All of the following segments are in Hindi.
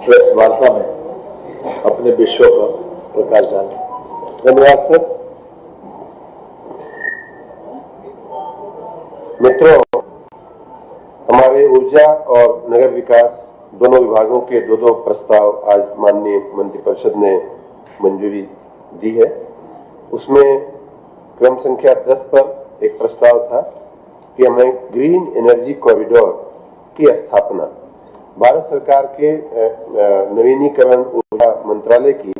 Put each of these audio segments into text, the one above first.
प्रेस वार्ता में अपने विषयों पर प्रकाश डालें। धन्यवाद सर। मित्रों, हमारे ऊर्जा और नगर विकास दोनों विभागों के दो प्रस्ताव आज माननीय मंत्रिपरिषद ने मंजूरी दी है। उसमें क्रम संख्या 10 पर एक प्रस्ताव था कि हमें ग्रीन एनर्जी कॉरिडोर की स्थापना, भारत सरकार के नवीनीकरण ऊर्जा मंत्रालय की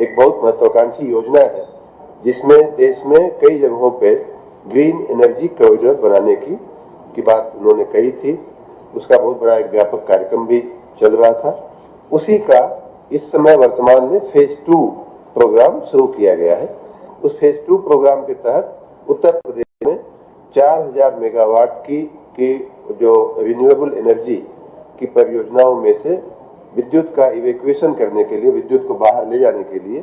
एक बहुत महत्वाकांक्षी योजना है, जिसमें देश में कई जगहों पे ग्रीन एनर्जी कॉरिडोर बनाने की बात उन्होंने कही थी। उसका बहुत बड़ा एक व्यापक कार्यक्रम भी चल रहा था। उसी का इस समय वर्तमान में फेज 2 प्रोग्राम शुरू किया गया है। उस फेज 2 प्रोग्राम के तहत उत्तर प्रदेश में 4000 मेगावाट की जो रिन्यूएबल एनर्जी की परियोजनाओं में से विद्युत का इवैक्यूएशन करने के लिए, विद्युत को बाहर ले जाने के लिए,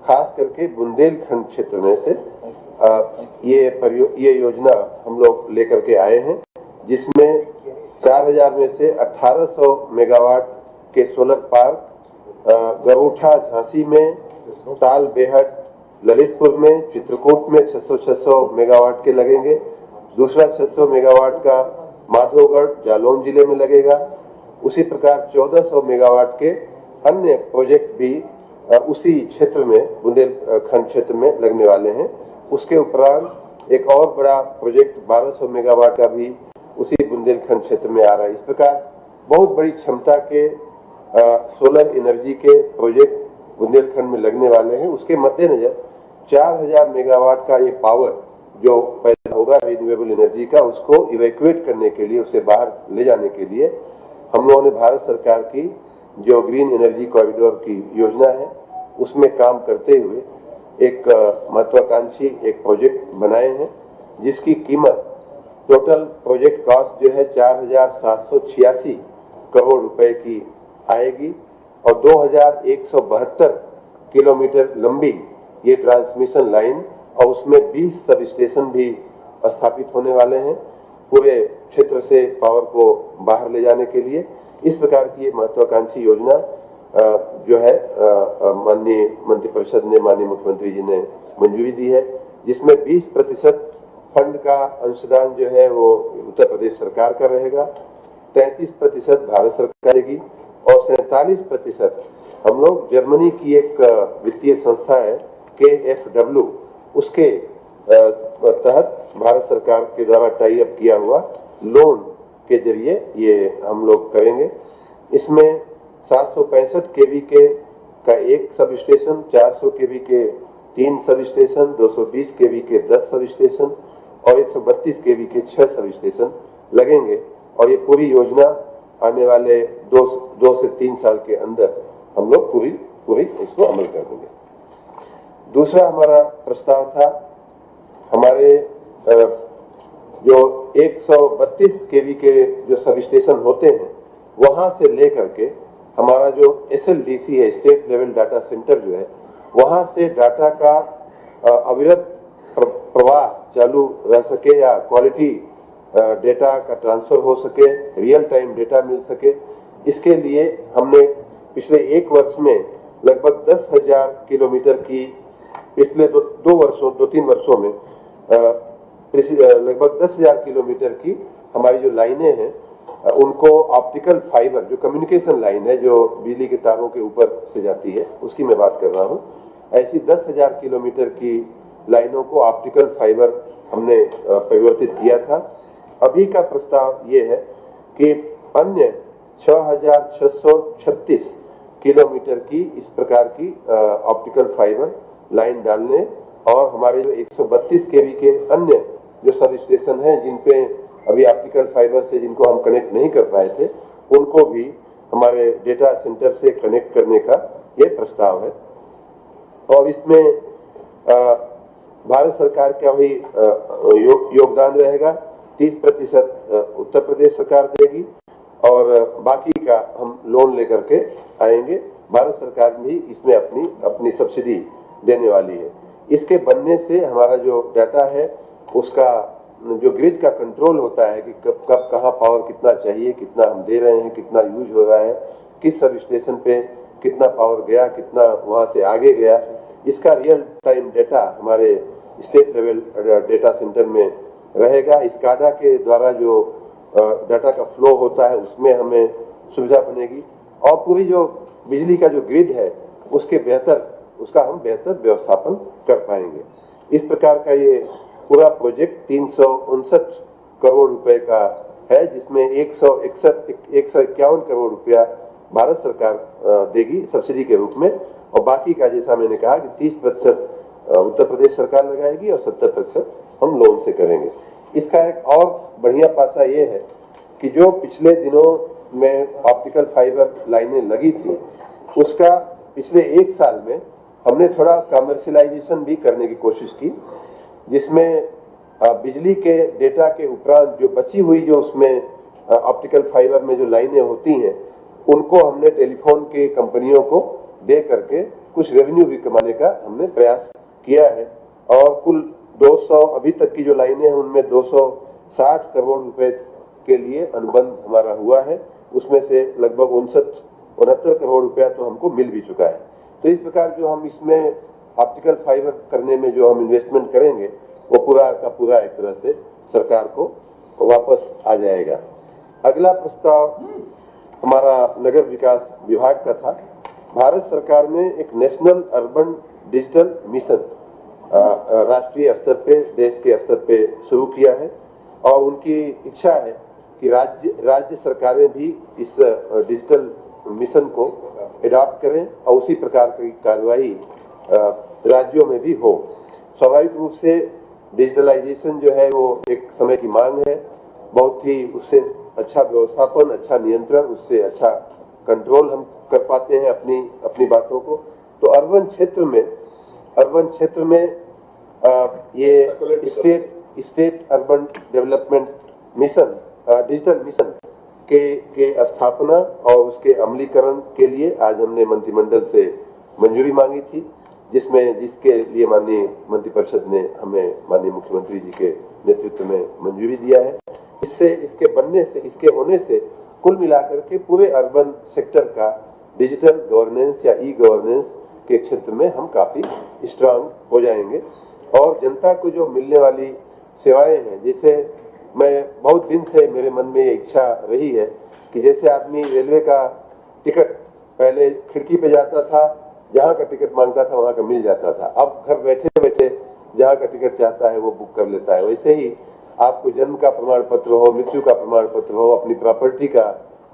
खास करके बुंदेलखंड क्षेत्र में से ये योजना हम लोग लेकर के आए हैं, जिसमें 4000 में से 1800 मेगावाट के सोलर पार्क गरूठा झांसी में, ताल बेहट ललितपुर में, चित्रकूट में 600 मेगावाट के लगेंगे। दूसरा 600 मेगावाट का माधोगढ़ जालौन जिले में लगेगा। उसी प्रकार 1400 मेगावाट के अन्य प्रोजेक्ट भी उसी क्षेत्र में, बुंदेलखंड क्षेत्र में लगने वाले हैं। उसके उपरांत एक और बड़ा प्रोजेक्ट 1200 मेगावाट का भी उसी बुंदेलखंड क्षेत्र में आ रहा है। इस प्रकार बहुत बड़ी क्षमता के सोलर एनर्जी के प्रोजेक्ट बुंदेलखंड में लगने वाले हैं। उसके मद्देनजर 4000 मेगावाट का ये पावर जो पैदा होगा रिन्यूएबल एनर्जी का, उसको इवैक्यूएट करने के लिए, उसे बाहर ले जाने के लिए हम लोगों ने भारत सरकार की जो ग्रीन एनर्जी कॉरिडोर की योजना है उसमें काम करते हुए एक महत्वाकांक्षी एक प्रोजेक्ट बनाए हैं, जिसकी कीमत टोटल प्रोजेक्ट कॉस्ट जो है 4786 करोड़ रुपए की आएगी और 2172 किलोमीटर लंबी ये ट्रांसमिशन लाइन और उसमें 20 सब स्टेशन भी स्थापित होने वाले हैं पूरे क्षेत्र से पावर को बाहर ले जाने के लिए। इस प्रकार की ये महत्वाकांक्षी योजना जो है माननीय मंत्रिपरिषद ने, माननीय मुख्यमंत्री जी ने मंजूरी दी है, जिसमें 20% फंड का अंशदान जो है वो उत्तर प्रदेश सरकार का रहेगा, 33% भारत सरकार देगी और 47% हम लोग जर्मनी की एक वित्तीय संस्था है KfW, उसके तहत भारत सरकार के द्वारा टाई अप किया हुआ लोन के जरिए ये हम लोग करेंगे। इसमें 765 केवी के का एक सब स्टेशन, 400 केवी के 3 सब स्टेशन, 220 केवी के 10 सब स्टेशन और 132 केवी के 6 सब स्टेशन लगेंगे और ये पूरी योजना आने वाले 2 से 3 साल के अंदर हम लोग पूरी इसको अमल कर देंगे। दूसरा हमारा प्रस्ताव था, हमारे जो 132 केवी के जो सब स्टेशन होते हैं वहां से लेकर के हमारा जो SLDC है, स्टेट लेवल डाटा सेंटर जो है, वहां से डाटा का अविरत प्रवाह चालू रह सके या क्वालिटी डेटा का ट्रांसफर हो सके, रियल टाइम डेटा मिल सके, इसके लिए हमने पिछले 1 वर्ष में लगभग 10,000 किलोमीटर की, पिछले 2-3 वर्षों में लगभग 10,000 किलोमीटर की हमारी जो लाइनें हैं उनको ऑप्टिकल फाइबर, जो कम्युनिकेशन लाइन है जो बिजली के तारों के ऊपर से जाती है, उसकी मैं बात कर रहा हूँ, ऐसी 10,000 किलोमीटर की लाइनों को ऑप्टिकल फाइबर हमने परिवर्तित किया था। अभी का प्रस्ताव ये है कि अन्य 6,636 किलोमीटर की इस प्रकार की ऑप्टिकल फाइबर लाइन डालने और हमारे जो 132 केवी के अन्य जो सब स्टेशन हैं जिन पे अभी ऑप्टिकल फाइबर से जिनको हम कनेक्ट नहीं कर पाए थे, उनको भी हमारे डेटा सेंटर से कनेक्ट करने का ये प्रस्ताव है। और इसमें भारत सरकार का भी योगदान रहेगा। 30% उत्तर प्रदेश सरकार देगी और बाकी का हम लोन लेकर के आएंगे। भारत सरकार भी इसमें अपनी सब्सिडी देने वाली है। इसके बनने से हमारा जो डाटा है उसका जो ग्रिड का कंट्रोल होता है कि कब कहाँ पावर कितना चाहिए, कितना हम दे रहे हैं, कितना यूज हो रहा है, किस सब स्टेशन पे कितना पावर गया, कितना वहां से आगे गया, इसका रियल टाइम डेटा हमारे स्टेट लेवल डेटा सेंटर में रहेगा। स्काडा के द्वारा जो डाटा का फ्लो होता है उसमें हमें सुविधा बनेगी और पूरी जो बिजली का जो ग्रिड है उसका हम बेहतर व्यवस्थापन कर पाएंगे। इस प्रकार का ये पूरा प्रोजेक्ट 359 करोड़ रुपए का है, जिसमें 151 करोड़ रुपया भारत सरकार देगी सब्सिडी के रूप में, और बाकी का जैसा मैंने कहा कि 30% उत्तर प्रदेश सरकार लगाएगी और 70% हम लोन से करेंगे। इसका एक और बढ़िया पासा ये है कि जो पिछले दिनों में ऑप्टिकल फाइबर लाइनें लगी थी, उसका पिछले 1 साल में हमने थोड़ा कमर्शियलाइजेशन भी करने की कोशिश की, जिसमें बिजली के डेटा के उपरांत जो बची हुई जो उसमें ऑप्टिकल फाइबर में जो लाइनें होती हैं, उनको हमने टेलीफोन के कंपनियों को दे करके कुछ रेवेन्यू भी कमाने का हमने प्रयास किया है। और कुल 200 अभी तक की जो लाइनें हैं उनमें 260 करोड़ रुपए के लिए अनुबंध हमारा हुआ है, उसमें से लगभग 69 करोड़ रुपया तो हमको मिल भी चुका है। तो इस प्रकार जो हम इसमें ऑप्टिकल फाइबर करने में जो हम इन्वेस्टमेंट करेंगे वो पूरा का पूरा एक तरह से सरकार को वापस आ जाएगा। अगला प्रस्ताव हमारा नगर विकास विभाग का था। भारत सरकार ने एक नेशनल अर्बन डिजिटल मिशन राष्ट्रीय स्तर पे, देश के स्तर पे शुरू किया है और उनकी इच्छा है कि राज्य सरकारें भी इस डिजिटल मिशन को एडॉप्ट करें और उसी प्रकार की कार्रवाई राज्यों में भी हो। स्वाभाविक रूप से डिजिटलाइजेशन जो है वो एक समय की मांग है, बहुत ही उससे अच्छा व्यवस्थापन, अच्छा नियंत्रण, उससे अच्छा कंट्रोल हम कर पाते हैं अपनी बातों को। तो अर्बन क्षेत्र में ये state urban development mission, digital mission के स्थापना और उसके अमलीकरण के लिए आज हमने मंत्रिमंडल से मंजूरी मांगी थी, जिसके लिए माननीय मंत्रिपरिषद ने हमें माननीय मुख्यमंत्री जी के नेतृत्व में मंजूरी दिया है। इसके होने से कुल मिलाकर के पूरे अर्बन सेक्टर का डिजिटल गवर्नेंस या ई गवर्नेंस के क्षेत्र में हम काफी स्ट्रांग हो जाएंगे और जनता को जो मिलने वाली सेवाएं हैं, जैसे मैं बहुत दिन से मेरे मन में ये इच्छा रही है कि जैसे आदमी रेलवे का टिकट पहले खिड़की पे जाता था, जहाँ का टिकट मांगता था वहाँ का मिल जाता था, अब घर बैठे बैठे जहाँ का टिकट चाहता है वो बुक कर लेता है। वैसे ही आपको जन्म का प्रमाण पत्र हो, मृत्यु का प्रमाण पत्र हो, अपनी प्रॉपर्टी का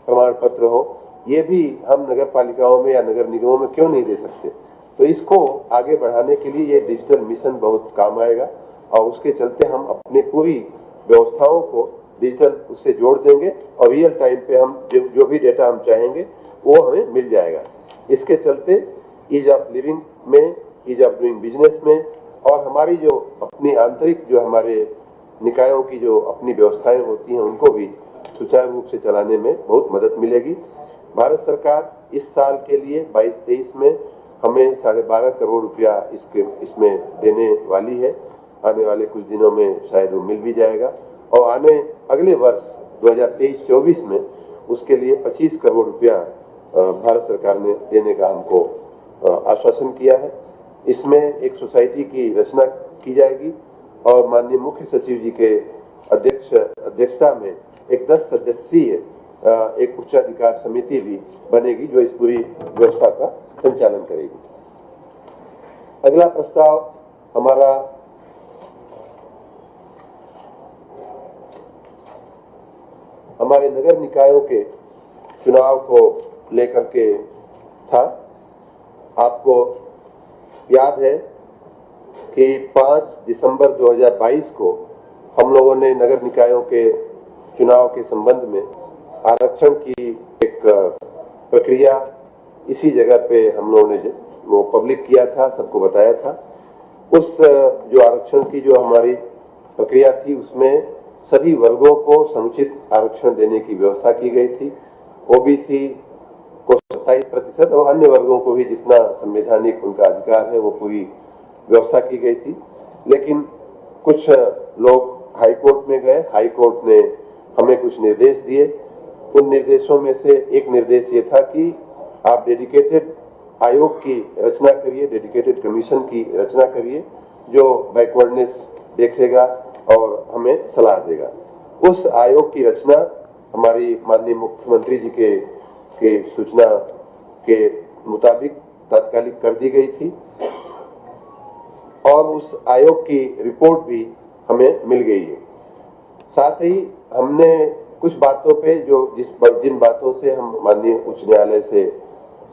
प्रमाण पत्र हो, ये भी हम नगर पालिकाओं में या नगर निगमों में क्यों नहीं दे सकते। तो इसको आगे बढ़ाने के लिए ये डिजिटल मिशन बहुत काम आएगा और उसके चलते हम अपने पूरी व्यवस्थाओं को डिजिटल उससे जोड़ देंगे और रियल टाइम पे हम जो भी डेटा हम चाहेंगे वो हमें मिल जाएगा। इसके चलते ईज ऑफ लिविंग में, ईज ऑफ डूइंग बिजनेस में और हमारी जो अपनी आंतरिक जो हमारे निकायों की जो अपनी व्यवस्थाएं होती हैं उनको भी सुचारू रूप से चलाने में बहुत मदद मिलेगी। भारत सरकार इस साल के लिए 22-23 में हमें 12.5 करोड़ रुपया इसमें देने वाली है। आने वाले कुछ दिनों में शायद वो मिल भी जाएगा और अगले वर्ष 2023-24 में उसके लिए 25 करोड़ रुपया भारत सरकार ने देने का हमको आश्वासन किया है। इसमें एक सोसाइटी की रचना की जाएगी और माननीय मुख्य सचिव जी के अध्यक्षता में एक 10 सदस्यीय एक उच्चाधिकार समिति भी बनेगी जो इस पूरी व्यवस्था का संचालन करेगी। अगला प्रस्ताव हमारा हमारे नगर निकायों के चुनाव को लेकर के था। आपको याद है कि 5 दिसंबर 2022 को हम लोगों ने नगर निकायों के चुनाव के संबंध में आरक्षण की एक प्रक्रिया इसी जगह पे हम लोगों ने वो पब्लिक किया था, सबको बताया था। उस जो आरक्षण की जो हमारी प्रक्रिया थी उसमें सभी वर्गों को समुचित आरक्षण देने की व्यवस्था की गई थी। ओबीसी को 27% और अन्य वर्गों को भी जितना संवैधानिक उनका अधिकार है वो पूरी व्यवस्था की गई थी। लेकिन कुछ लोग हाई कोर्ट में गए, हाई कोर्ट ने हमें कुछ निर्देश दिए उन निर्देशों में से एक निर्देश ये था कि आप डेडिकेटेड आयोग की रचना करिए, डेडिकेटेड कमीशन की रचना करिए जो बैकवर्डनेस देखेगा और हमें सलाह देगा। उस आयोग की रचना हमारी माननीय मुख्यमंत्री जी के सूचना के मुताबिक तात्कालिक कर दी गई थी और उस आयोग की रिपोर्ट भी हमें मिल गई है। साथ ही हमने कुछ बातों पे जिन बातों से हम माननीय उच्च न्यायालय से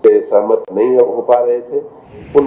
सहमत नहीं हो पा रहे थे, उन